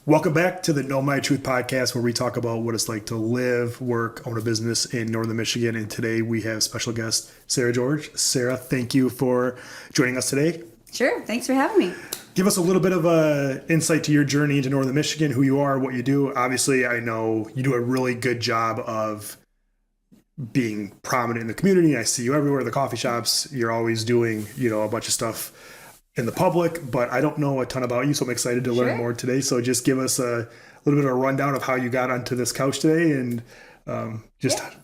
Welcome back to the Know My Truth podcast, where we talk about what it's like to live, work, own a business in Northern Michigan. And today we have special guest Sarah George. Sarah, thank you for joining us today. Sure. Thanks for having me. Give us a little bit of insight to your journey into Northern Michigan, who you are, what you do. Obviously, I know you do a really good job of being prominent in the community. I see you everywhere, the coffee shops. You're always doing, a bunch of stuff in the public, but I don't know a ton about you, so I'm excited to learn more today. So just give us a little bit of a rundown of how you got onto this couch today and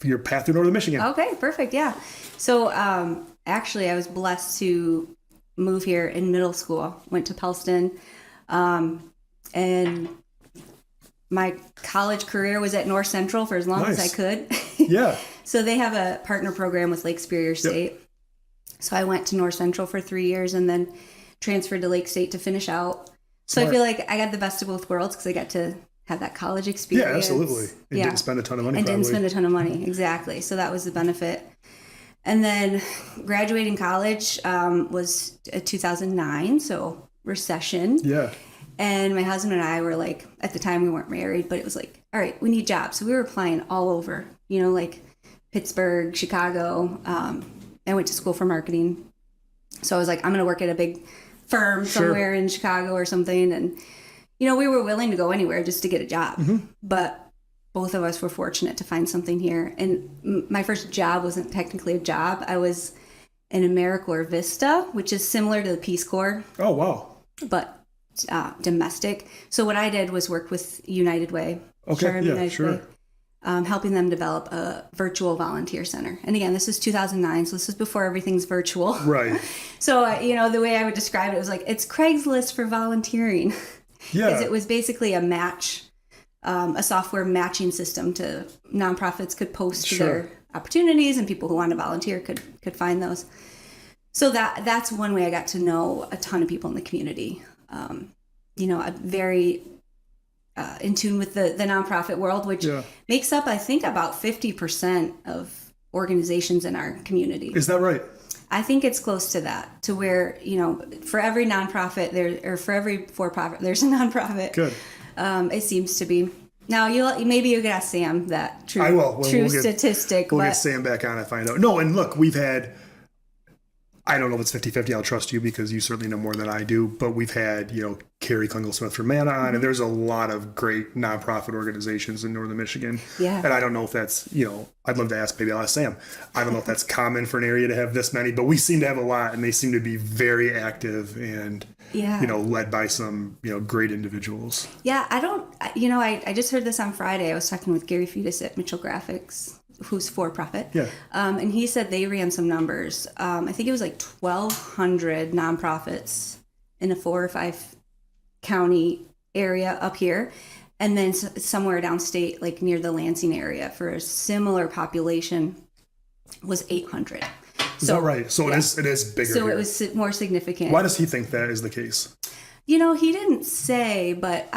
your path through Northern Michigan. Okay, perfect. Yeah. So actually, I was blessed to move here in middle school. Went to Pellston, and my college career was at North Central for as long as I could. Yeah. So they have a partner program with Lake Superior State. Yep. So I went to North Central for 3 years and then transferred to Lake State to finish out. So I feel like I got the best of both worlds because I got to have that college experience. Yeah, absolutely. And didn't spend a ton of money. And didn't spend a ton of money. Exactly. So that was the benefit. And then graduating college was 2009. So recession. Yeah. And my husband and I were like, at the time we weren't married, but it was like, all right, we need jobs. So we were applying all over, like Pittsburgh, Chicago. I went to school for marketing. So I was like, I'm going to work at a big firm somewhere in Chicago or something. And, we were willing to go anywhere just to get a job. Mm-hmm. But both of us were fortunate to find something here. And my first job wasn't technically a job. I was in AmeriCorps Vista, which is similar to the Peace Corps. Oh, wow. But domestic. So what I did was work with United Way. Way. Helping them develop a virtual volunteer center. And again, this is 2009, so this is before everything's virtual. Right. So, the way I would describe it was like, it's Craigslist for volunteering. Yeah. Because it was basically a match, a software matching system to nonprofits could post their opportunities and people who want to volunteer could find those. So that's one way I got to know a ton of people in the community. I'm very in tune with the nonprofit world, which makes up, I think, about 50% of organizations in our community. Is that right? I think it's close to that, to where, for every nonprofit for every for-profit, there's a nonprofit. Good. It seems to be. Now, maybe you could ask Sam that true statistic. We'll get Sam back on and find out. No, and look, we've had, I don't know if it's 50-50. I'll trust you because you certainly know more than I do. But we've had, Carrie Klingel-Smith from Mana on, and there's a lot of great nonprofit organizations in Northern Michigan. Yeah. And I don't know if that's, I'd love to ask, maybe I'll ask Sam. I don't know if that's common for an area to have this many, but we seem to have a lot, and they seem to be very active and, led by some, great individuals. Yeah, I just heard this on Friday. I was talking with Gary Fetus at Mitchell Graphics, who's for profit. Yeah. And he said they ran some numbers. I think it was like 1,200 nonprofits in a 4 or 5 county area up here. And then somewhere downstate, like near the Lansing area, for a similar population was 800. Is that right? So it is bigger. So here. It was more significant. Why does he think that is the case? He didn't say, but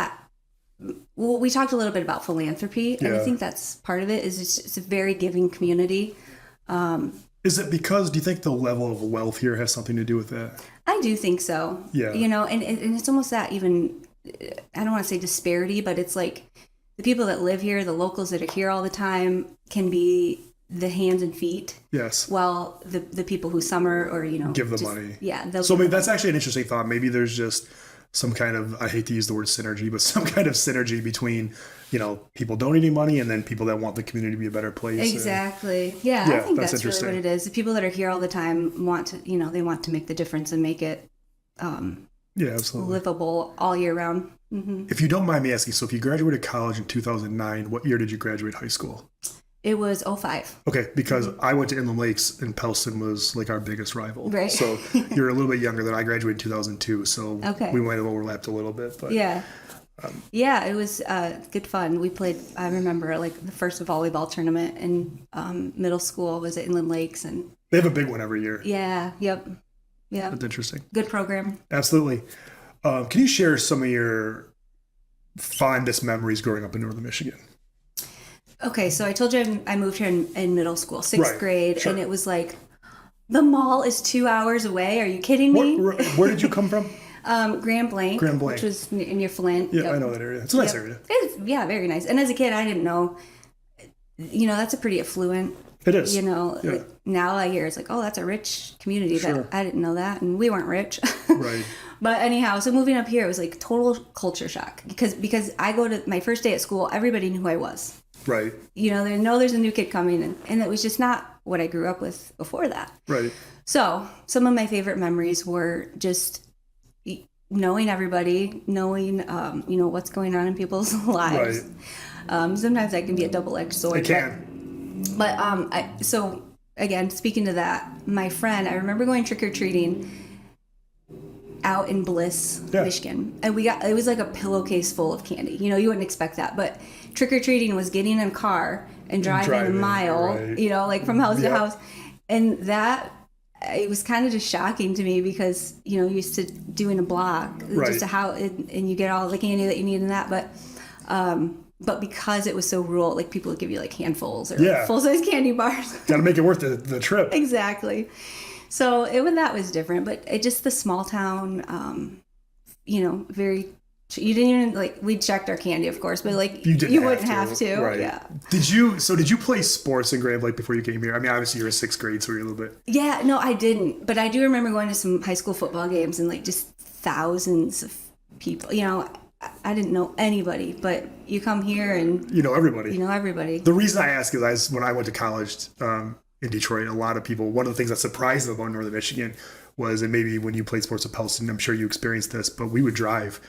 we talked a little bit about philanthropy, and I think that's part of it. It's a very giving community. Is it because, do you think the level of wealth here has something to do with that? I do think so. Yeah. And it's almost that even, I don't want to say disparity, but it's like the people that live here, the locals that are here all the time can be the hands and feet. Yes. While the people who summer or, give the money. Yeah. So maybe that's actually an interesting thought. Maybe there's just some kind of, I hate to use the word synergy, but some kind of synergy between, people donating money and then people that want the community to be a better place. Exactly. Yeah, I think that's really what it is. The people that are here all the time want to, they want to make the difference and make it absolutely livable all year round. Mm-hmm. If you don't mind me asking, so if you graduated college in 2009, what year did you graduate high school? It was 2005. Okay, because I went to Inland Lakes and Pellston was like our biggest rival. Right. So you're a little bit younger than I graduated in 2002, so we might have overlapped a little bit. But it was good fun. We played, I remember, like the first volleyball tournament in middle school was at Inland Lakes. And they have a big one every year. Yeah, yep. Yeah. That's interesting. Good program. Absolutely. Can you share some of your fondest memories growing up in Northern Michigan? Okay, so I told you I moved here in middle school, sixth grade, and it was like, the mall is 2 hours away. Are you kidding me? Where did you come from? Grand Blanc, Grand Blanc. which was near Flint. Yeah, Yep. I know that area. It's a nice area. It's, yeah, very nice. And as a kid, I didn't know, that's a pretty affluent. It is. Like, now I hear it's like, oh, that's a rich community. Sure. But I didn't know that, and we weren't rich. Right. But anyhow, so moving up here, it was like total culture shock because I go to my first day at school, everybody knew who I was. Right. They know there's a new kid coming, and it was just not what I grew up with before that. Right. So some of my favorite memories were just knowing everybody, knowing what's going on in people's lives. Right. Sometimes that can be a double-edged sword. It can. But so again, speaking to that, my friend, I remember going trick-or-treating out in Bliss, Michigan, and it was like a pillowcase full of candy. You wouldn't expect that, but trick-or-treating was getting in a car and driving a mile, right. Like from house to house, and that it was kind of just shocking to me because used to doing a block, just a house, and you get all the candy that you need in that, but because it was so rural, like people would give you like handfuls or full-size candy bars. Got to make it worth the trip. Exactly. So that was different, but it just the small town, very. You didn't even like we checked our candy, of course, but like you wouldn't have to. Right. Yeah. Did you play sports in Grand Blanc before you came here? I mean, obviously you're in 6th grade, so you're a little bit. Yeah, no, I didn't, but I do remember going to some high school football games and like just thousands of people. I didn't know anybody, but you come here and you know everybody. You know everybody. The reason I ask is when I went to college in Detroit, a lot of people. One of the things that surprised them about Northern Michigan was, and maybe when you played sports at Pellston, I'm sure you experienced this, but we would drive,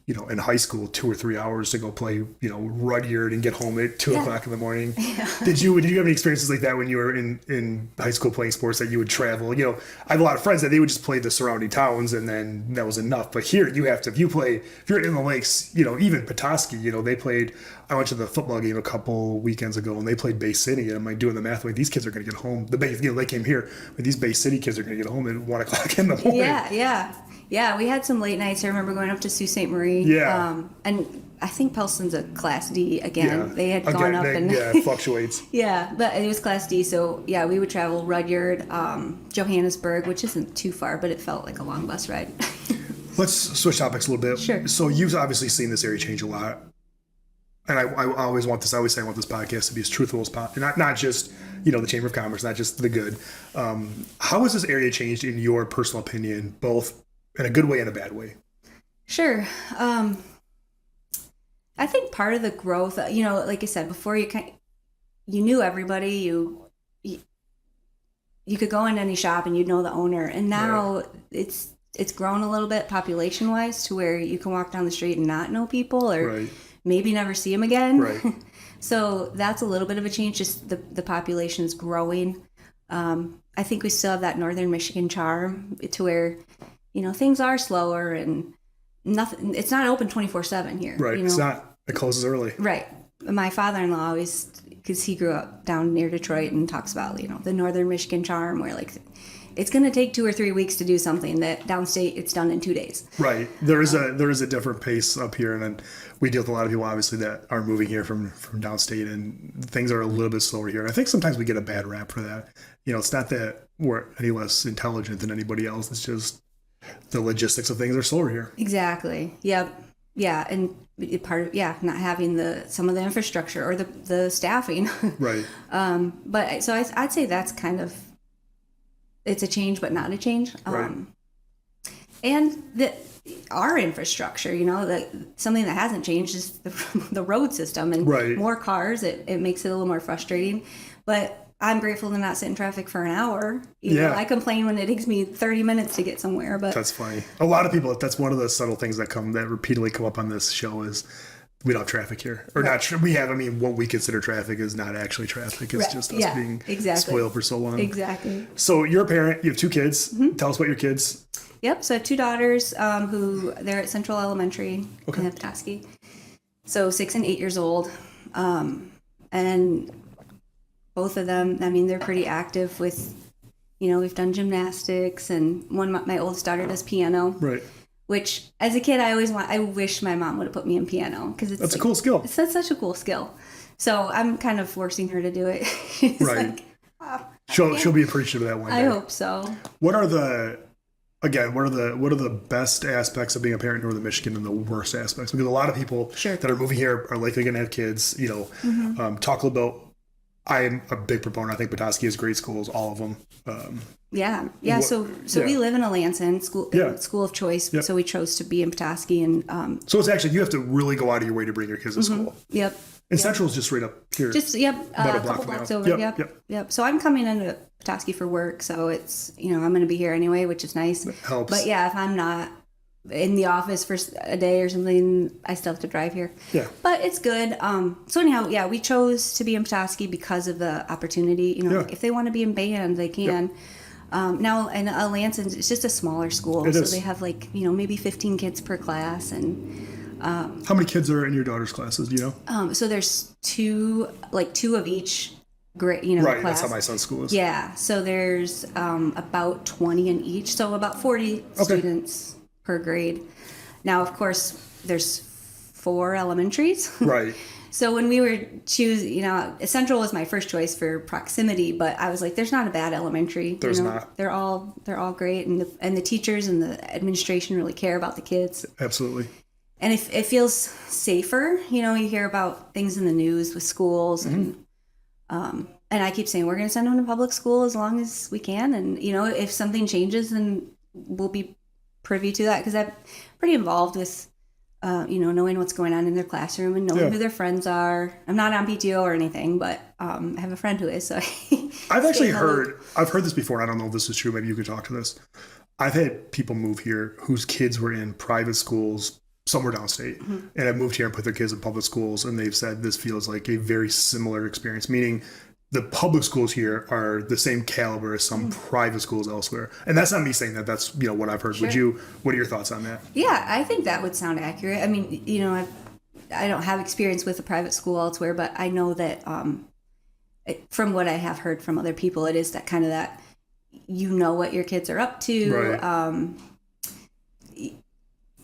in high school 2 or 3 hours to go play, Rudyard and get home at 2 o'clock in the morning. Yeah. Did you have any experiences like that when you were in high school playing sports that you would travel? I have a lot of friends that they would just play the surrounding towns and then that was enough. But here you have to, if you're in the lakes, even Petoskey, they played, I went to the football game a couple weekends ago and they played Bay City and I'm like doing the math, like these kids are going to get home. They came here, but these Bay City kids are going to get home at 1 o'clock in the morning. Yeah, we had some late nights. I remember going up to Sault Ste. Marie. Yeah. And I think Pellston's a Class D again. Yeah. They had gone up and it fluctuates. Yeah, but it was Class D. So yeah, we would travel Rudyard, Johannesburg, which isn't too far, but it felt like a long bus ride. Let's switch topics a little bit. Sure. So you've obviously seen this area change a lot. And I always say I want this podcast to be as truthful as possible. Not just, the Chamber of Commerce, not just the good. How has this area changed in your personal opinion, both in a good way and a bad way? Sure. I think part of the growth, like I said before, you knew everybody. You could go in any shop and you'd know the owner. And now it's grown a little bit population wise to where you can walk down the street and not know people or maybe never see them again. Right. So that's a little bit of a change. Just the population is growing. I think we still have that Northern Michigan charm to where things are slower and nothing. It's not open 24/7 here. Right. It's not. It closes early. Right. My father-in-law always, because he grew up down near Detroit and talks about, the Northern Michigan charm where like it's going to take 2 or 3 weeks to do something that downstate it's done in 2 days. Right. There is a different pace up here. And then we deal with a lot of people obviously that are moving here from downstate and things are a little bit slower here. And I think sometimes we get a bad rap for that. It's not that we're any less intelligent than anybody else. It's just the logistics of things are slower here. Exactly. Yep. Yeah. And part of, not having some of the infrastructure or the staffing. Right. But so I'd say that's kind of, it's a change, but not a change. Right. And our infrastructure, something that hasn't changed is the road system and more cars. It makes it a little more frustrating, but I'm grateful to not sit in traffic for an hour. I complain when it takes me 30 minutes to get somewhere, but that's funny. A lot of people, that's one of the subtle things that repeatedly come up on this show is we don't have traffic here. Or not. We have, what we consider traffic is not actually traffic. It's just us being spoiled for so long. Exactly. So you're a parent, you have 2 kids. Mm-hmm. Tell us about your kids. Yep. So I have 2 daughters who they're at Central Elementary in Petoskey. So 6 and 8 years old. And both of them, they're pretty active with, we've done gymnastics and my oldest daughter does piano. Right. Which as a kid, I wish my mom would have put me in piano because that's a cool skill. It's such a cool skill. So I'm kind of forcing her to do it. She's right. Like, she'll be appreciative of that one day. I hope so. What are the again, what are the best aspects of being a parent in Northern Michigan and the worst aspects? Because a lot of people Sure. that are moving here are likely going to have kids. Talk a little about. I am a big proponent. I think Petoskey has great schools, all of them. Yeah. So yeah. we live in Alanson, Yeah. school of choice. Yep. So we chose to be in Petoskey, and So it's actually, you have to really go out of your way to bring your kids to school. yep. And Central is just right up here. A block couple from the blocks house. over. Yep. Yep. So I'm coming into Petoskey for work, so it's I'm going to be here anyway, which is nice. It helps. But yeah, if I'm not in the office for a day or something, I still have to drive here. Yeah. But it's good. So anyhow, yeah, we chose to be in Petoskey because of the opportunity. Like if they want to be in band, they can. Now in Lansing, it's just a smaller school, so they have maybe 15 kids per class, and how many kids are in your daughter's classes? Do you know? so there's two of each grade. Right. Class. That's how my son's school is. Yeah. So there's about 20 in each, so about 40 students per grade. Now, of course, there's 4 elementaries. Right. So when we were choosing, Central was my first choice for proximity, but I was like, there's not a bad elementary. There's not. They're all great, and the teachers and the administration really care about the kids. Absolutely. And it feels safer. You hear about things in the news with schools, and I keep saying we're going to send them to public school as long as we can, and if something changes, then we'll be privy to that, because I'm pretty involved with knowing what's going on in their classroom and knowing who their friends are. I'm not on PTO or anything, but I have a friend who is. So I've heard this before, and I don't know if this is true. Maybe you could talk to this. I've had people move here whose kids were in private schools somewhere downstate, and have moved here and put their kids in public schools, and they've said this feels like a very similar experience, meaning the public schools here are the same caliber as some private schools elsewhere. And that's not me saying that. That's what I've heard. Sure. What are your thoughts on that? Yeah, I think that would sound accurate. I mean, I don't have experience with a private school elsewhere, but I know that from what I have heard from other people, it is that kind of that what your kids are up to. Right.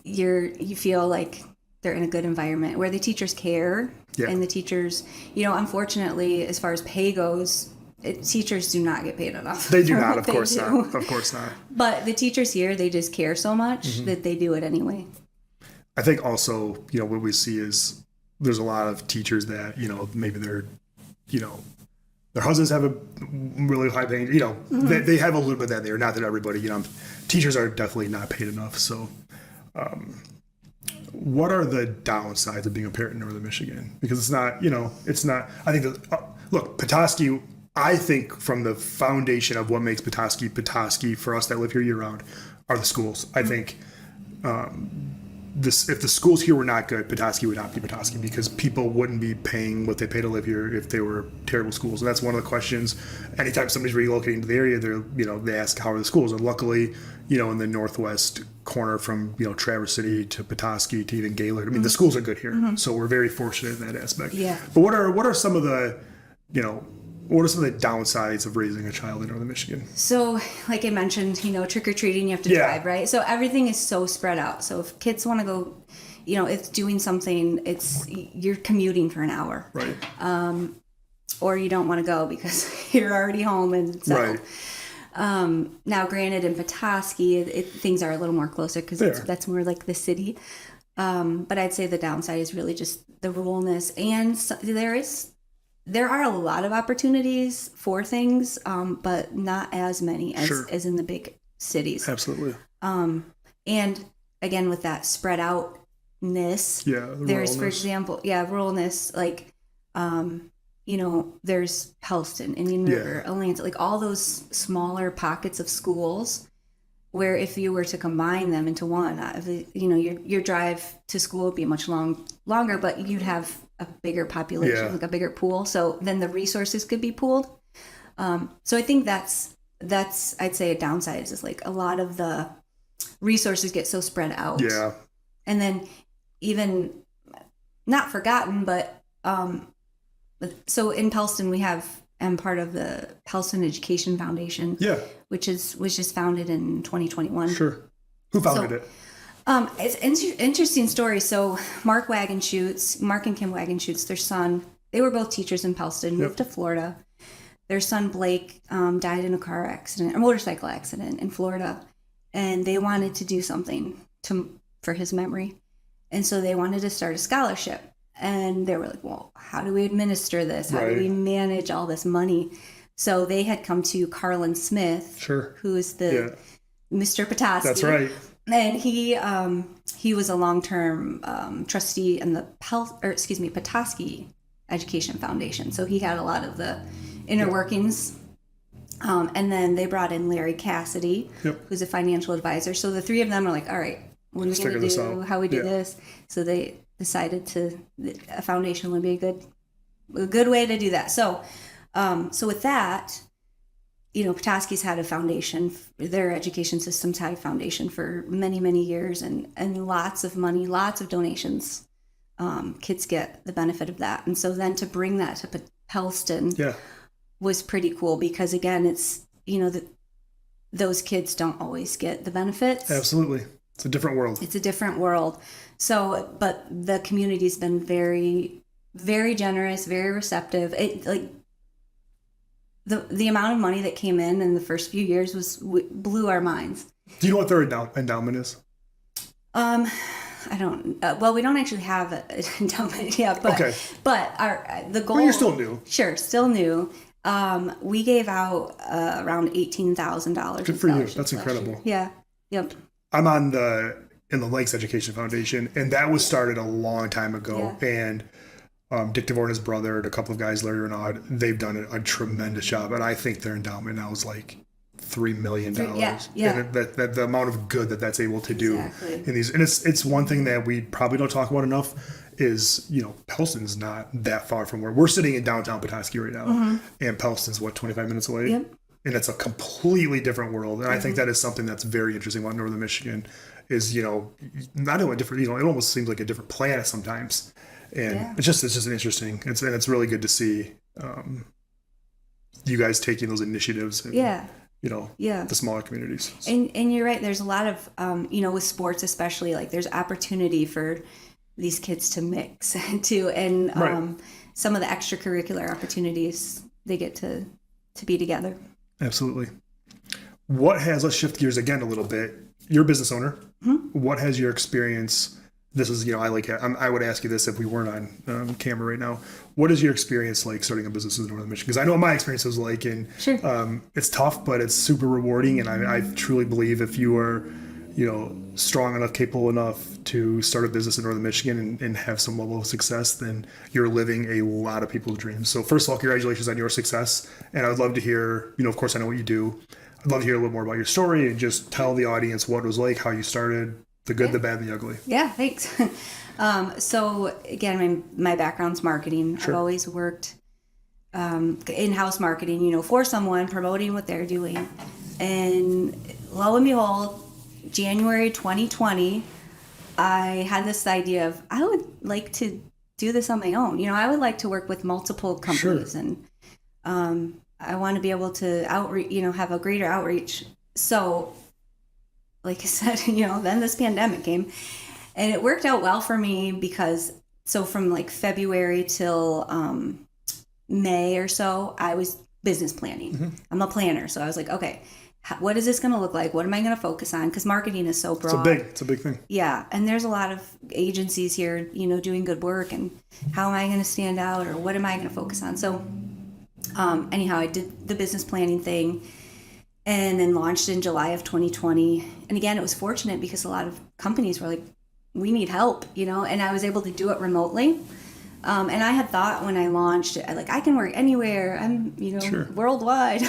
You feel like they're in a good environment where the teachers care, and the teachers, unfortunately, as far as pay goes, teachers do not get paid enough. They do not, of course not. Of course not. But the teachers here, they just care so much that they do it anyway. I think also, what we see is there's a lot of teachers that, maybe they're, their husbands have a really high paying, they have a little bit of that there. Not that everybody, teachers are definitely not paid enough. So, what are the downsides of being a parent in Northern Michigan? Because it's not, I think look, Petoskey, I think from the foundation of what makes Petoskey for us that live here year round are the schools. I think, if the schools here were not good, Petoskey would not be Petoskey, because people wouldn't be paying what they pay to live here if they were terrible schools. And that's one of the questions. Anytime somebody's relocating to the area, they ask how are the schools. And luckily, in the northwest corner from Traverse City to Petoskey to even Gaylord, I mean the schools are good here. So we're very fortunate in that aspect. Yeah. But what are some of the what are some of the downsides of raising a child in Northern Michigan? So, like I mentioned, trick-or-treating, you have to drive, right? So everything is so spread out. So if kids want to go, it's doing something, you're commuting for an hour. Right. Or you don't want to go because you're already home and settled. Right. Now, granted, in Petoskey, things are a little more closer because that's more like the city. But I'd say the downside is really just the ruralness. And there are a lot of opportunities for things, but not as many as in the big cities. Absolutely. And again, with that spread outness, there's, for example, ruralness, like, there's Helston, Indian River, Atlanta, like all those smaller pockets of schools where if you were to combine them into one, your drive to school would be much longer, but you'd have a bigger population, like a bigger pool. So then the resources could be pooled. So I think that's I'd say a downside is like a lot of the resources get so spread out. Yeah. And then even not forgotten, but so in Pellston we I'm part of the Pellston Education Foundation. Yeah. Which was just founded in 2021. Sure. Who founded it? It's an interesting story. So Mark and Kim Wagenschutz, their son, they were both teachers in Pellston, moved to Florida. Their son Blake died in a motorcycle accident in Florida. and they wanted to do something for his memory. And so they wanted to start a scholarship. And they were like, well, how do we administer this? How do we manage all this money? So they had come to Carlin Smith, who is the Mr. Petoskey. That's right. And he was a long-term trustee in the Petoskey Education Foundation. So he had a lot of the inner workings. And then they brought in Larry Cassidy, who's a financial advisor. So the three of them are like, all right, what are we going to do? How we do this? So they decided a foundation would be a good way to do that. So with that, Petoskey's had a foundation. Their education system's had a foundation for many, many years, and lots of money, lots of donations. Kids get the benefit of that. And so then to bring that to Pellston was pretty cool, because again, it's, those kids don't always get the benefits. Absolutely. It's a different world. So, but the community's been very, very generous, very receptive. The amount of money that came in the first few years blew our minds. Do you know what their endowment is? I don't. Well, we don't actually have an endowment yet, but the goal. Well, you're still new. Sure, still new. We gave out around $18,000. Good for you. That's incredible. Yeah. Yep. I'm in the Lakes Education Foundation, and that was started a long time ago. Yeah. And Dick DeVore and his brother and a couple of guys, Larry Renaud, they've done a tremendous job. And I think their endowment now is like $3 million. Yeah. And that the amount of good that's able to do in these. And it's one thing that we probably don't talk about enough is, Pellston's not that far from where we're sitting in downtown Petoskey right now. Mm-hmm. And Pellston's 25 minutes away? Yep. And it's a completely different world. And I think that is something that's very interesting about Northern Michigan is, not only different, it almost seems like a different planet sometimes. And it's just an interesting, it's really good to see you guys taking those initiatives and, the smaller communities. And you're right. There's a lot of, with sports, especially, like there's opportunity for these kids to mix too. And some of the extracurricular opportunities they get to be together. Absolutely. Let's shift gears again a little bit. You're a business owner. Mm-hmm. What has your experience? This is, I would ask you this if we weren't on camera right now. What is your experience like starting a business in Northern Michigan? Because I know what my experience was like, and it's tough, but it's super rewarding. And I truly believe if you are, strong enough, capable enough to start a business in Northern Michigan and have some level of success, then you're living a lot of people's dreams. So first of all, congratulations on your success. And I would love to hear, of course, I know what you do. I'd love to hear a little more about your story and just tell the audience what it was like, how you started, the good, the bad, and the ugly. Yeah, thanks. So again, my background's marketing. Sure. I've always worked in-house marketing, for someone, promoting what they're doing. And lo and behold, January 2020, I had this idea of I would like to do this on my own. I would like to work with multiple companies, and I want to be able to have a greater outreach. So, like I said, then this pandemic came, and it worked out well for me because from like February till May or so, I was business planning. Mm-hmm. I'm a planner, so I was like, okay, what is this going to look like? What am I going to focus on? Because marketing is so broad. It's a big thing. Yeah, and there's a lot of agencies here, doing good work, and how am I going to stand out, or what am I going to focus on? So, anyhow, I did the business planning thing, and then launched in July of 2020. And again, it was fortunate because a lot of companies were like, we need help, and I was able to do it remotely. And I had thought when I launched it, I can work anywhere. I'm, worldwide.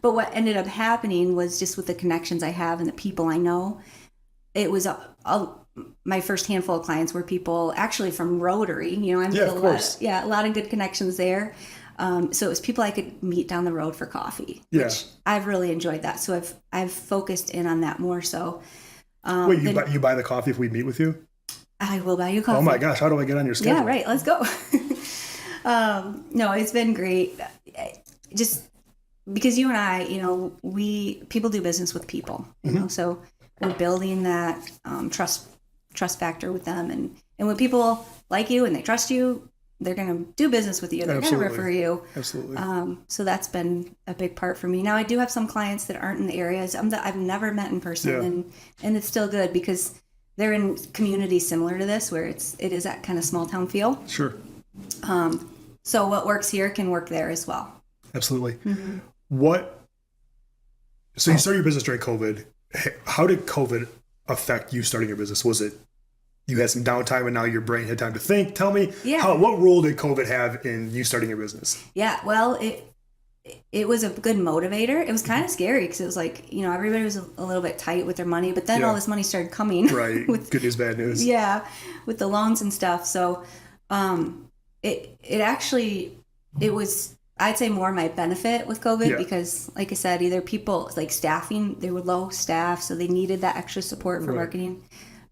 But what ended up happening was just with the connections I have and the people I know, it was my first handful of clients were people actually from Rotary. A lot of good connections there. So it was people I could meet down the road for coffee, which I've really enjoyed that. So I've focused in on that more so. Wait, you buy the coffee if we meet with you? I will buy you coffee. Oh my gosh, how do I get on your schedule? Yeah, right. Let's go. No, it's been great. Just because you and I, people do business with people, so we're building that trust factor with them. And when people like you and they trust you, they're going to do business with you. They're going to refer you. Absolutely. So that's been a big part for me. Now I do have some clients that aren't in the areas that I've never met in person, and it's still good because they're in communities similar to this, where it is that kind of small town feel. Sure. So what works here can work there as well. Absolutely. So you started your business during COVID. How did COVID affect you starting your business? Was it you had some downtime and now your brain had time to think? Tell me, what role did COVID have in you starting your business? Yeah, well, it was a good motivator. It was kind of scary because it was like, everybody was a little bit tight with their money, but then all this money started coming. Right. with good news, bad news. Yeah, with the loans and stuff. So it was, I'd say, more my benefit with COVID because, like I said, either people, like staffing, they were low staff, so they needed that extra support for marketing.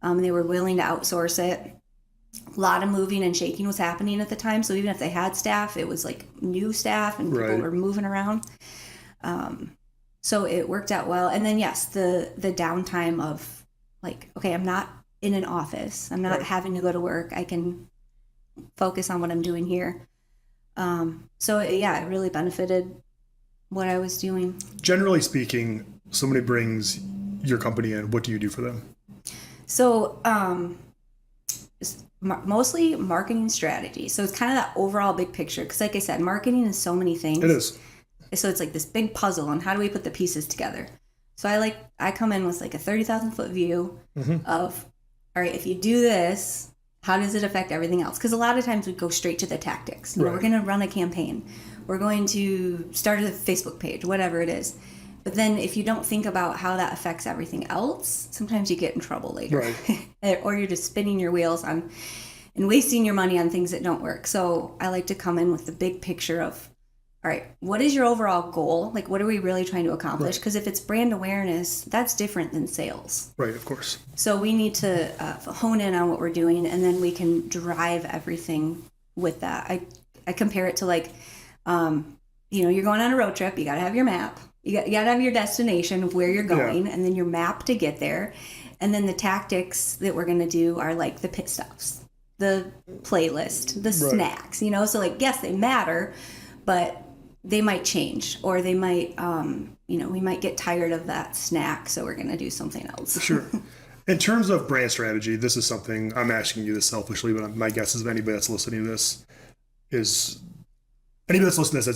They were willing to outsource it. A lot of moving and shaking was happening at the time. So even if they had staff, it was like new staff and people were moving around. So it worked out well. And then, yes, the downtime of like, okay, I'm not in an office. I'm not having to go to work. I can focus on what I'm doing here. So it really benefited what I was doing. Generally speaking, somebody brings your company in. What do you do for them? So, mostly marketing strategy. So it's kind of that overall big picture. Because like I said, marketing is so many things. It is. So it's like this big puzzle on how do we put the pieces together. So I come in with like a 30,000 foot view of, all right, if you do this, how does it affect everything else? Because a lot of times we go straight to the tactics. We're going to run a campaign. We're going to start a Facebook page, whatever it is. But then if you don't think about how that affects everything else, sometimes you get in trouble later. Right. Or you're just spinning your wheels on and wasting your money on things that don't work. So I like to come in with the big picture of, all right, what is your overall goal? Like, what are we really trying to accomplish? Because if it's brand awareness, that's different than sales. Right, of course. So we need to hone in on what we're doing, and then we can drive everything with that. I compare it to like, you're going on a road trip. You got to have your map. You got to have your destination of where you're going, and then your map to get there. And then the tactics that we're going to do are like the pit stops, the playlist, the snacks, So like, yes, they matter, but they might change, or they might, we might get tired of that snack, so we're going to do something else. Sure. In terms of brand strategy, this is something I'm asking you this selfishly, but my guess is if anybody that's listening to this that's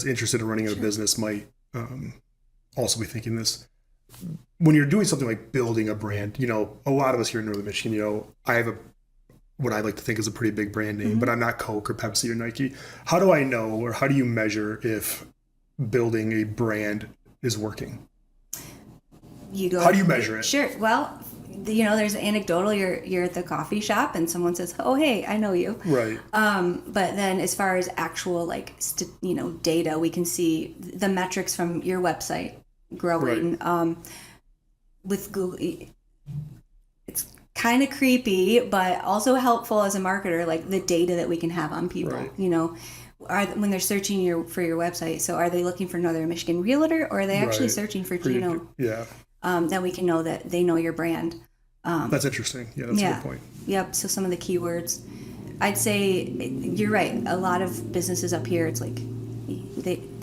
interested in running a business might also be thinking this. When you're doing something like building a brand, a lot of us here in Northern Michigan, I have what I like to think is a pretty big brand name, but I'm not Coke or Pepsi or Nike. How do I know, or how do you measure if building a brand is working? How do you measure it? Sure. Well, there's anecdotal. You're at the coffee shop and someone says, "Oh, hey, I know you." Right. But then, as far as actual data, we can see the metrics from your website growing. Right. With Google, it's kind of creepy, but also helpful as a marketer. Like the data that we can have on people. Right. When they're searching for your website, so are they looking for Northern Michigan Realtor, or are they actually searching for Gino? Yeah. Then we can know that they know your brand. That's interesting. Yeah, that's a good point. Yep. So some of the keywords, I'd say you're right. A lot of businesses up here, it's like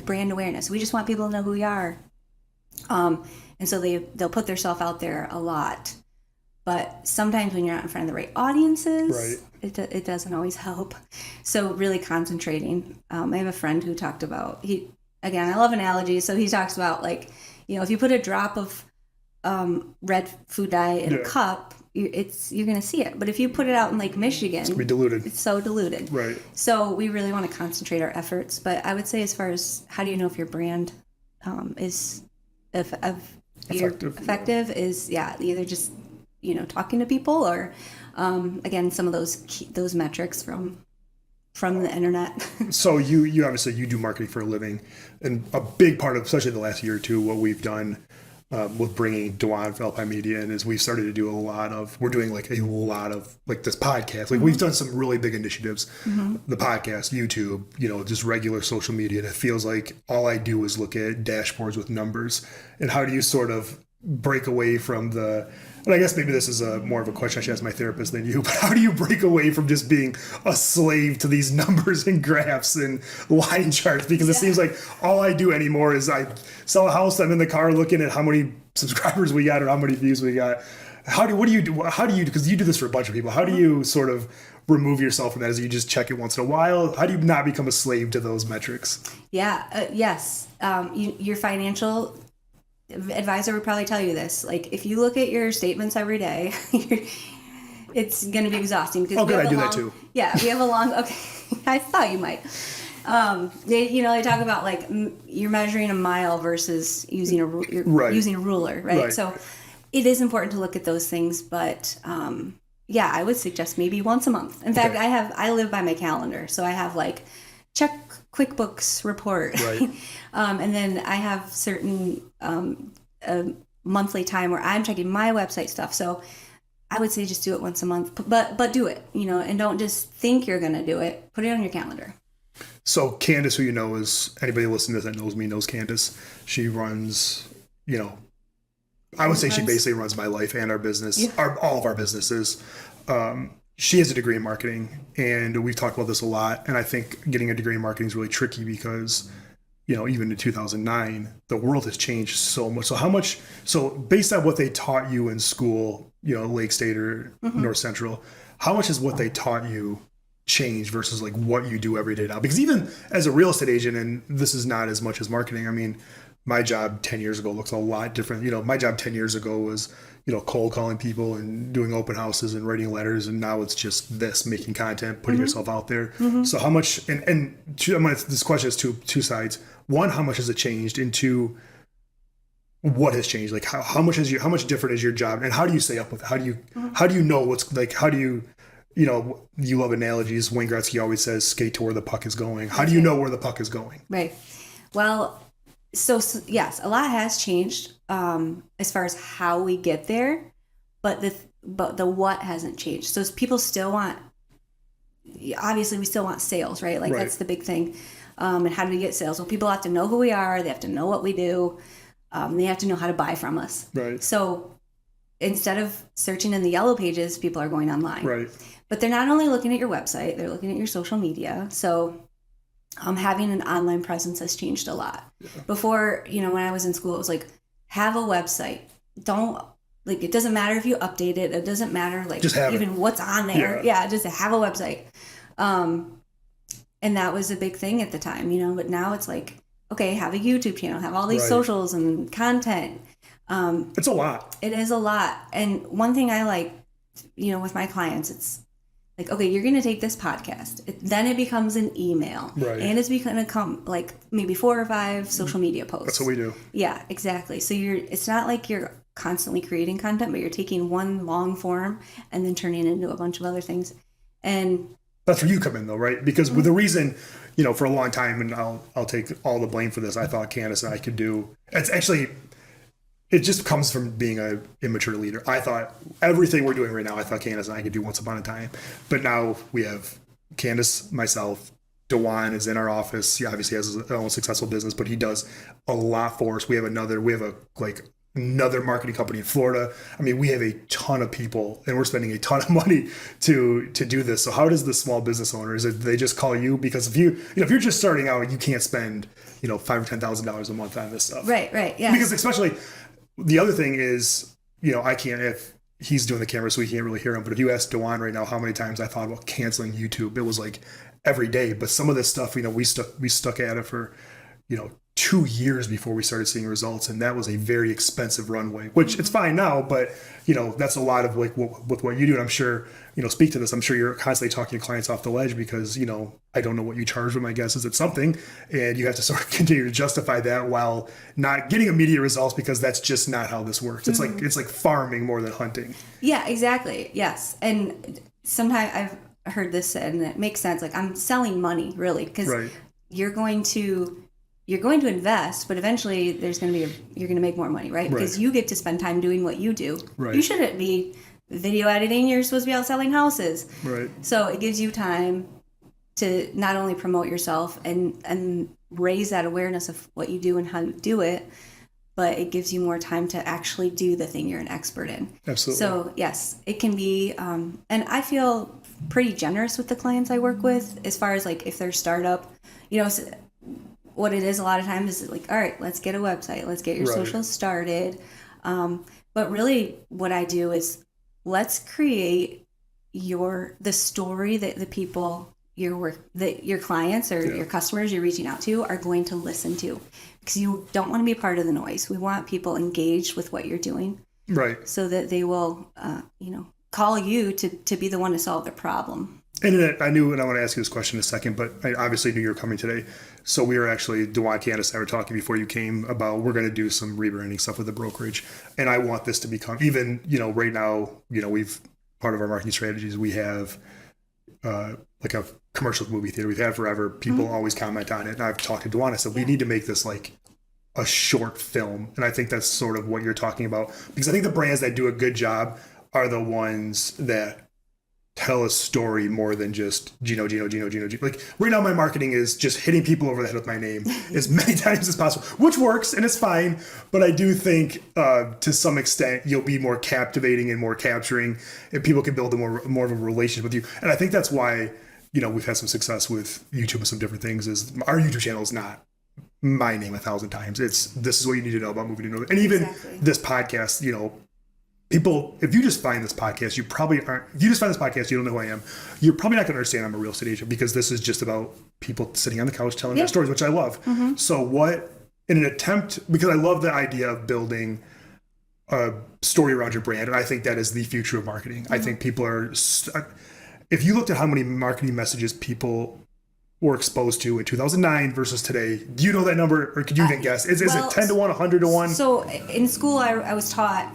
brand awareness. We just want people to know who we are. And so they'll put themselves out there a lot. But sometimes when you're not in front of the right audiences, it doesn't always help. So really concentrating. I have a friend who talked about, I love analogies. So he talks about if you put a drop of red food dye in a cup, you're going to see it. But if you put it out in Lake Michigan, it's going to be diluted. It's so diluted. Right. So we really want to concentrate our efforts. But I would say, as far as how do you know if your brand is effective, is either just talking to people, or again, some of those metrics from the internet. So you obviously you do marketing for a living, and a big part of, especially the last year or two, what we've done with bringing Dewan from Alpine Media in is we've started to do a lot of this podcast. We've done some really big initiatives, the podcast, YouTube, just regular social media. And it feels like all I do is look at dashboards with numbers. And how do you sort of break away from and I guess maybe this is more of a question I should ask my therapist than you, but how do you break away from just being a slave to these numbers and graphs and line charts? Because it seems like all I do anymore is I sell a house, I'm in the car looking at how many subscribers we got or how many views we got. What do you do? How do you, because you do this for a bunch of people, how do you sort of remove yourself from that? As you just check it once in a while? How do you not become a slave to those metrics? Yeah. Yes. Your financial advisor would probably tell you this. Like, if you look at your statements every day, it's going to be exhausting. Because I do that too. Yeah, we have a long. Okay, I thought you might. They talk about like you're measuring a mile versus using using a ruler, right? So it is important to look at those things, but I would suggest maybe once a month. In fact, I live by my calendar, so I have like check QuickBooks report. Right. And then I have certain monthly time where I'm checking my website stuff. So I would say just do it once a month, but do it, and don't just think you're going to do it. Put it on your calendar. So Candace, who you know, is anybody listening to this that knows me knows Candace. She runs, I would say she basically runs my life and our business, all of our businesses. She has a degree in marketing, and we've talked about this a lot. And I think getting a degree in marketing is really tricky because, even in 2009, the world has changed so much. So based on what they taught you in school, Lake State or North Central, how much has what they taught you changed versus like what you do every day now? Because even as a real estate agent, and this is not as much as marketing, I mean, my job 10 years ago looks a lot different. My job 10 years ago was, cold calling people and doing open houses and writing letters. And now it's just making content, putting yourself out there. So how much, this question has two sides. One, how much has it changed? And two, what has changed? Like how much different is your job? And how do you stay up with it? How do you know what's like, how do you, you love analogies. Wayne Gretzky always says, skate to where the puck is going. How do you know where the puck is going? Right. Well, so yes, a lot has changed as far as how we get there, but the what hasn't changed. So people still want, obviously we still want sales, right? Like that's the big thing. And how do we get sales? Well, people have to know who we are. They have to know what we do. They have to know how to buy from us. Right. So instead of searching in the yellow pages, people are going online. Right. But they're not only looking at your website, they're looking at your social media. So having an online presence has changed a lot. Yeah. Before, when I was in school, it was like, have a website. It doesn't matter if you update it. It doesn't matter even what's on there. Yeah, just have a website. And that was a big thing at the time, but now it's like, okay, have a YouTube channel, have all these socials and content. It's a lot. It is a lot. And one thing I like, with my clients, it's like, okay, you're going to take this podcast. Then it becomes an email. Right. And it's going to come like maybe 4 or 5 social media posts. That's what we do. Yeah, exactly. So it's not like you're constantly creating content, but you're taking one long form and then turning it into a bunch of other things. And that's where you come in though, right? Because with the reason, for a long time, and I'll take all the blame for this, I thought Candace and I could do, it's actually, it just comes from being an immature leader. I thought everything we're doing right now, I thought Candace and I could do once upon a time. But now we have Candace, myself, DeJuan is in our office. He obviously has his own successful business, but he does a lot for us. We have another marketing company in Florida. I mean, we have a ton of people and we're spending a ton of money to do this. So how does the small business owner, is it they just call you? Because if you're just starting out, you can't spend, $5,000 or $10,000 a month on this stuff. Right. Yeah. Because especially the other thing is, I can't, if he's doing the camera, so we can't really hear him. But if you ask DeJuan right now, how many times I thought about canceling YouTube, it was like every day. But some of this stuff, we stuck at it for, 2 years before we started seeing results. And that was a very expensive runway, which it's fine now, but that's a lot of like with what you do. And I'm sure, speak to this, I'm sure you're constantly talking to clients off the ledge because, I don't know what you charge, but my guess is it's something. And you have to sort of continue to justify that while not getting immediate results because that's just not how this works. It's it's like farming more than hunting. Yeah, exactly. Yes. And sometimes I've heard this said, and it makes sense. Like I'm selling money really, because you're going to invest, but eventually you're going to make more money, right? Because you get to spend time doing what you do. Right. You shouldn't be video editing. You're supposed to be out selling houses. Right. So it gives you time to not only promote yourself and raise that awareness of what you do and how you do it, but it gives you more time to actually do the thing you're an expert in. Absolutely. So yes, it can be, and I feel pretty generous with the clients I work with as far as like if they're startup, what it is a lot of times is like, all right, let's get a website, let's get your social started. But really what I do is let's create the story that the people your clients or your customers you're reaching out to are going to listen to, because you don't want to be a part of the noise. We want people engaged with what you're doing, right? So that they will, call you to be the one to solve the problem. And I knew, and I want to ask you this question in a second, but I obviously knew you were coming today. So we were actually, Dewan, Candace and I were talking before you came about we're going to do some rebranding stuff with the brokerage, and I want this to become even, right now, we've part of our marketing strategies. We have like a commercial movie theater we've had forever. People always comment on it, and I've talked to Dewan. I said we need to make this like a short film, and I think that's sort of what you're talking about, because I think the brands that do a good job are the ones that tell a story more than just Gino. Like right now, my marketing is just hitting people over the head with my name as many times as possible, which works and it's fine. But I do think to some extent you'll be more captivating and more capturing, and people can build more of a relationship with you. And I think that's why we've had some success with YouTube and some different things. Is our YouTube channel is not my name 1,000 times. This is what you need to know about moving to Northern. And even this podcast, people, if you just find this podcast, you probably aren't. If you just find this podcast, you don't know who I am. You're probably not going to understand I'm a real estate agent, because this is just about people sitting on the couch telling their stories, which I love. So in an attempt, because I love the idea of building a story around your brand, and I think that is the future of marketing. I think people are. If you looked at how many marketing messages people were exposed to in 2009 versus today, do you know that number, or could you even guess? Is it 10 to 1, 100 to 1? So in school, I was taught.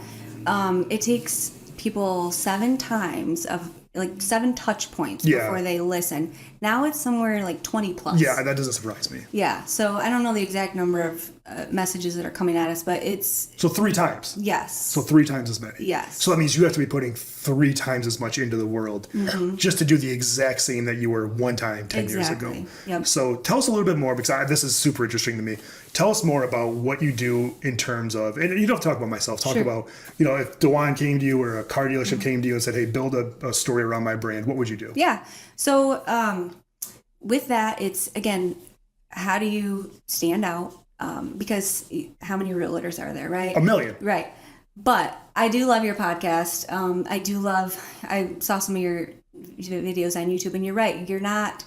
It takes people 7 times of like 7 touch points before they listen. Now it's somewhere like 20 plus. Yeah, that doesn't surprise me. Yeah, so I don't know the exact number of messages that are coming at us, but it's... So 3 times? Yes. So 3 times as many? Yes. So that means you have to be putting 3 times as much into the world just to do the exact same that you were one time 10 years ago. Yep. So tell us a little bit more, because this is super interesting to me. Tell us more about what you do in terms of, and you don't have to talk about myself, talk about, if Dewan came to you or a car dealership came to you and said, hey, build a story around my brand, what would you do? Yeah. So with that, it's, again, how do you stand out? Because how many realtors are there, right? 1 million. Right. But I do love your podcast. I saw some of your videos on YouTube, and you're right. You're not,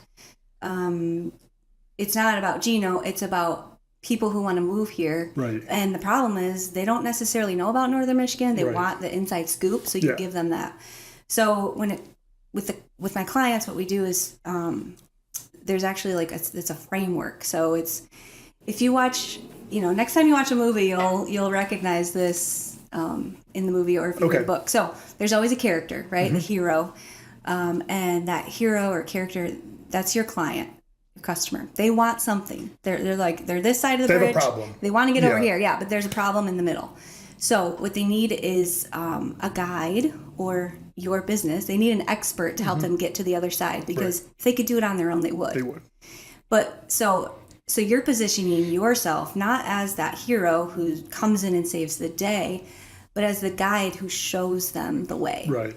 it's not about Gino. It's about people who want to move here. Right. And the problem is they don't necessarily know about Northern Michigan. They want the inside scoop. So you give them that. So with my clients, what we do is, there's actually it's a framework. So it's, if you watch, next time you watch a movie, you'll recognize this in the movie, or if you read a book. So there's always a character, right? The hero. And that hero or character, that's your client, your customer. They want something. They're this side of the bridge. They have a problem. They want to get over here. Yeah, but there's a problem in the middle. So what they need is a guide, or your business. They need an expert to help them get to the other side, because if they could do it on their own, they would. They would. But so you're positioning yourself not as that hero who comes in and saves the day, but as the guide who shows them the way. Right.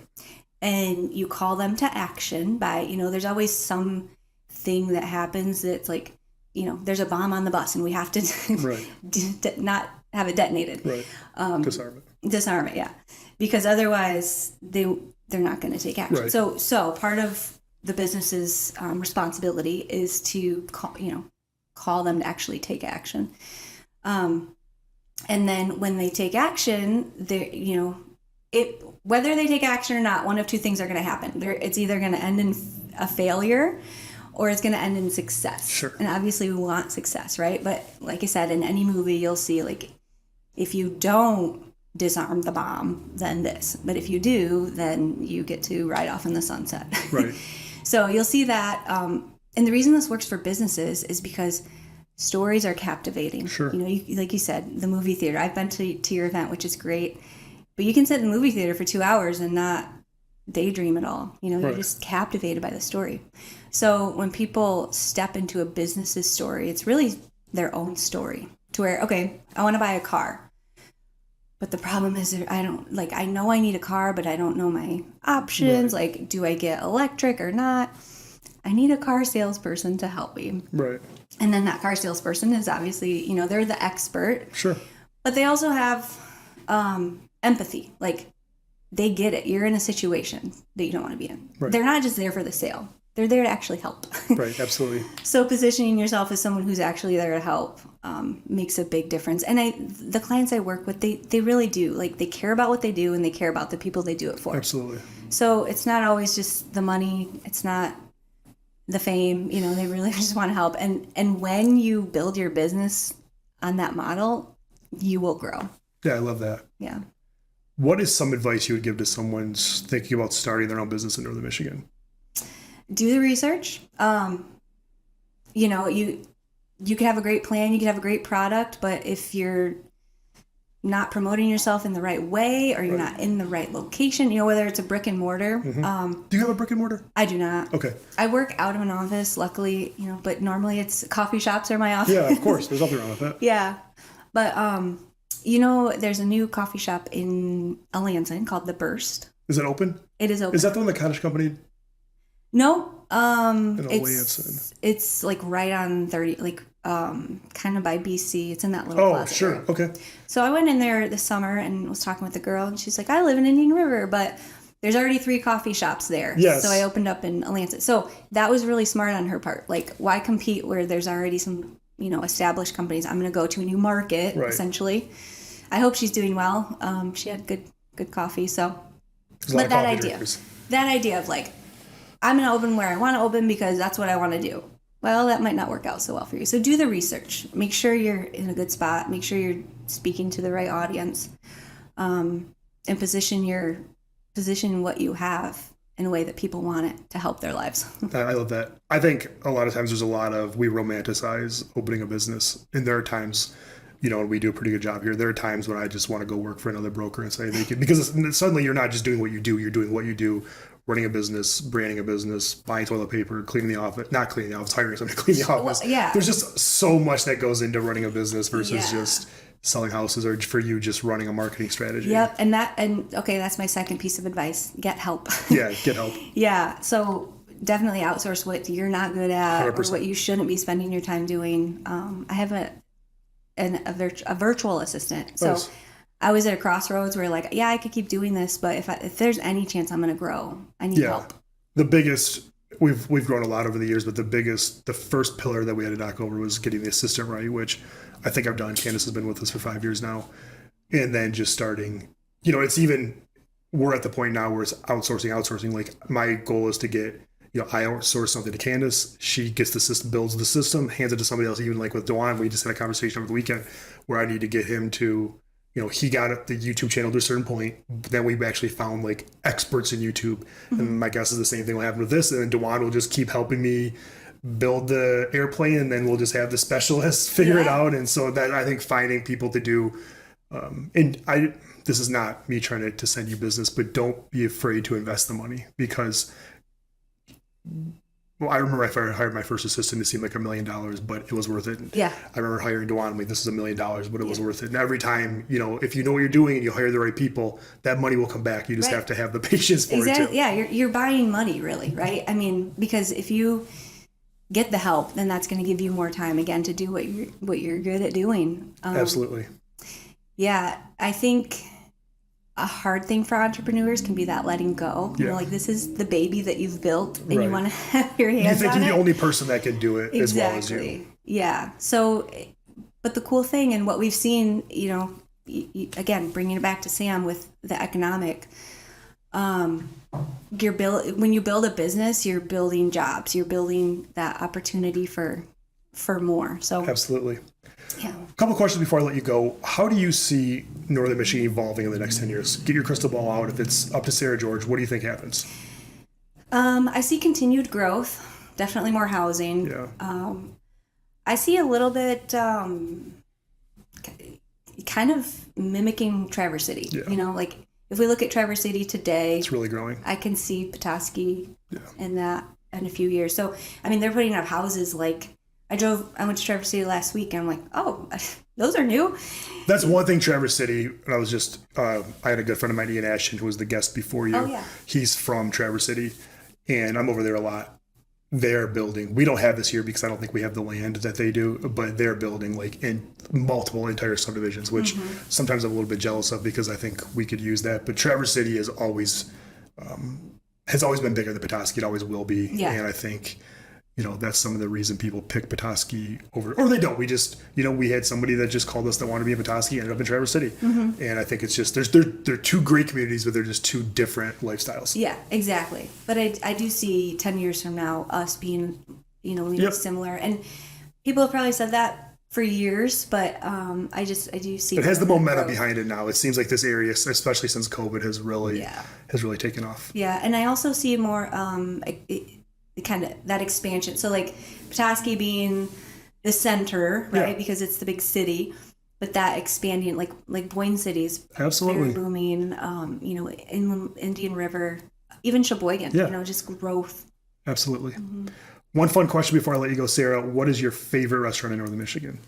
And you call them to action by, there's always some thing that happens that's like, there's a bomb on the bus and we have to not have it detonated. Right. Disarm it, yeah. Because otherwise they're not going to take action. Right. So part of the business's responsibility is to call them to actually take action. And then when they take action, whether they take action or not, one of 2 things are going to happen. It's either going to end in a failure, or it's going to end in success. Sure. And obviously we want success, right? But like I said, in any movie, you'll see, if you don't disarm the bomb, then this. But if you do, then you get to ride off in the sunset. Right. So you'll see that. And the reason this works for businesses is because stories are captivating. Sure. Like you said, the movie theater. I've been to your event, which is great. But you can sit in the movie theater for 2 hours and not daydream at all. You're just captivated by the story. So when people step into a business's story, it's really their own story. To where, okay, I want to buy a car. But the problem is I don't, like, I know I need a car, but I don't know my options. Right. Like, do I get electric or not? I need a car salesperson to help me. Right. And then that car salesperson is obviously, they're the expert, Sure. but they also have empathy. Like, they get it. You're in a situation that you don't want to be in. Right. They're not just there for the sale. They're there to actually help. Right. Absolutely. So positioning yourself as someone who's actually there to help makes a big difference. And the clients I work with, they really do. Like, they care about what they do, and they care about the people they do it for. Absolutely. So it's not always just the money. It's not the fame. They really just want to help. And when you build your business on that model, you will grow. Yeah, I love that. Yeah. What is some advice you would give to someone thinking about starting their own business in Northern Michigan? Do the research. You could have a great plan, you could have a great product, but if you're not promoting yourself in the right way, or you're not in the right location, whether it's a brick and mortar. Mm-hmm. Do you have a brick and mortar? I do not. Okay. I work out of an office, luckily, but normally it's coffee shops are my office. Yeah, of course. There's nothing wrong with that. Yeah. But, there's a new coffee shop in Lansing called The Burst. Is it open? It is open. Is that the one the cottage company? No. It's like right on 30, like kind of by BC. It's in that little plaza sure. area. Okay. So I went in there this summer and was talking with the girl, and she's like, I live in Indian River, but there's already 3 coffee shops there. Yes. So I opened up in Lansing. So that was really smart on her part. Like, why compete where there's already some, established companies? I'm going to go to a new market, essentially. I hope she's doing well. She had good coffee. So, but that idea of like, I'm going to open where I want to open because that's what I want to do. Well, that might not work out so well for you. So do the research. Make sure you're in a good spot. Make sure you're speaking to the right audience, and position what you have in a way that people want it to help their lives. I love that. I think a lot of times we romanticize opening a business, and there are times, and we do a pretty good job here. There are times when I just want to go work for another broker and say because suddenly you're not just doing what you do, you're doing what you do, running a business, branding a business, buying toilet paper, cleaning the office, not cleaning the office, hiring someone to clean the office. Well, yeah. There's just so much that goes into running a business versus just selling houses, or for you just running a marketing strategy. Yep. Okay, that's my second piece of advice. Get help. Yeah, get help. Yeah. So definitely outsource what you're not good at 100%. or what you shouldn't be spending your time doing. I have a virtual assistant. So Nice. I was at a crossroads where like, yeah, I could keep doing this, but if there's any chance I'm going to grow, I need help. The biggest, we've grown a lot over the years, but the first pillar that we had to knock over was getting the assistant right, which I think I've done. Candace has been with us for 5 years now. And then just starting, we're at the point now where it's outsourcing. Like, my goal is to get, I outsource something to Candace. She gets the system, builds the system, hands it to somebody else. Even like with Dewan, we just had a conversation over the weekend where I need to get him to, he got the YouTube channel to a certain point. Then we actually found like experts in YouTube. Mm-hmm. And my guess is the same thing will happen with this. And then Dewan will just keep helping me build the airplane, and then we'll just have the specialists figure it out. And so that, I think, finding people to do, this is not me trying to send you business, but don't be afraid to invest the money, because I remember I hired my first assistant. It seemed like $1 million, but it was worth it. Yeah. I remember hiring Dewan, like, this is $1 million, but it was worth it. And every time, if you know what you're doing and you hire the right people, that money will come back. You just have to have the patience for it too. Yeah, you're buying money, really, right? I mean, because if you get the help, then that's going to give you more time again to do what you're good at doing. Absolutely. Yeah, I think a hard thing for entrepreneurs can be that letting go. Yeah. This is the baby that you've built, and Right. you want to have your hands on it. You think you're the only person that can do it as well as you. Yeah. So, but the cool thing, and what we've seen, again, bringing it back to Sam with the economic, when you build a business, you're building jobs, you're building that opportunity for more. So Absolutely. yeah. A couple of questions before I let you go. How do you see Northern Michigan evolving in the next 10 years? Get your crystal ball out. If it's up to Sarah George, what do you think happens? I see continued growth, definitely more housing. Yeah. I see a little bit kind of mimicking Traverse City. Yeah. If we look at Traverse City today, It's really growing. I can see Petoskey in a few years. So, I mean, they're putting up houses like, I went to Traverse City last week, and I'm like, oh, those are new. That's one thing, Traverse City. And I was just, I had a good friend of mine, Ian Ashton, who was the guest before you. Oh, yeah. He's from Traverse City, and I'm over there a lot. They're building. We don't have this here because I don't think we have the land that they do, but they're building like in multiple entire subdivisions, which sometimes I'm a little bit jealous of because I think we could use that. But Traverse City is always has always been bigger than Petoskey. It always will be. Yeah. And I think, that's some of the reason people pick Petoskey over, or they don't. We just, we had somebody that just called us that wanted to be in Petoskey, ended up in Traverse City. And I think it's just, they're two great communities, but they're just two different lifestyles. Yeah, exactly. But I do see 10 years from now us being, really similar. And people have probably said that for years, but I do see it has the momentum behind it now. It seems like this area, especially since COVID, has really taken off. Yeah, and I also see more kind of that expansion. So like Petoskey being the center, right? Yeah. Because it's the big city, but that expanding, like Boyne City's Absolutely very booming. Inland Indian River, even Sheboygan. Just growth. Absolutely. One fun question before I let you go, Sarah. What is your favorite restaurant in Northern Michigan?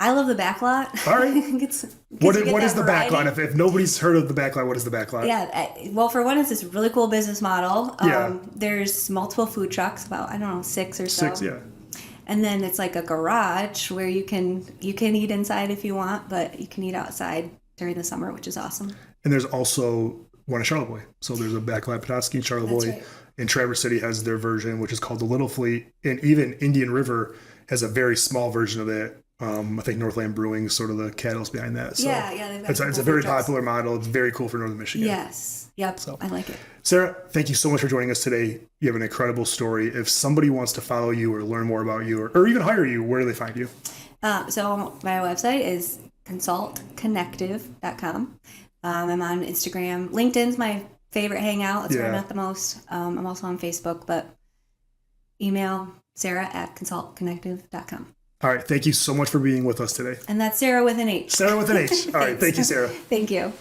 I love the Backlot. All right. What is the variety. Backlot? If nobody's heard of the Backlot, what is the Backlot? Yeah. Well, for one, it's this really cool business model. Yeah. There's multiple food trucks, about, 6 or so. 6, yeah. And then it's like a garage where you can eat inside if you want, but you can eat outside during the summer, which is awesome. And there's also one in Charlevoix. So there's a Backlot Petoskey in Charlevoix. That's right. And Traverse City has their version, which is called the Little Fleet. And even Indian River has a very small version of it. I think Northland Brewing is sort of the catalyst behind that. So they've got it's a very popular model. It's very cool for Northern Michigan. Yes. Yep. So, I like it. Sarah, thank you so much for joining us today. You have an incredible story. If somebody wants to follow you or learn more about you or even hire you, where do they find you? So my website is consultconnective.com. I'm on Instagram. LinkedIn's my favorite hangout. That's where I'm at the most. I'm also on Facebook, but email sarah@consultconnective.com. All right. Thank you so much for being with us today. And that's Sarah with an H. Sarah with an H. All right. Thank you, Sarah. Thank you.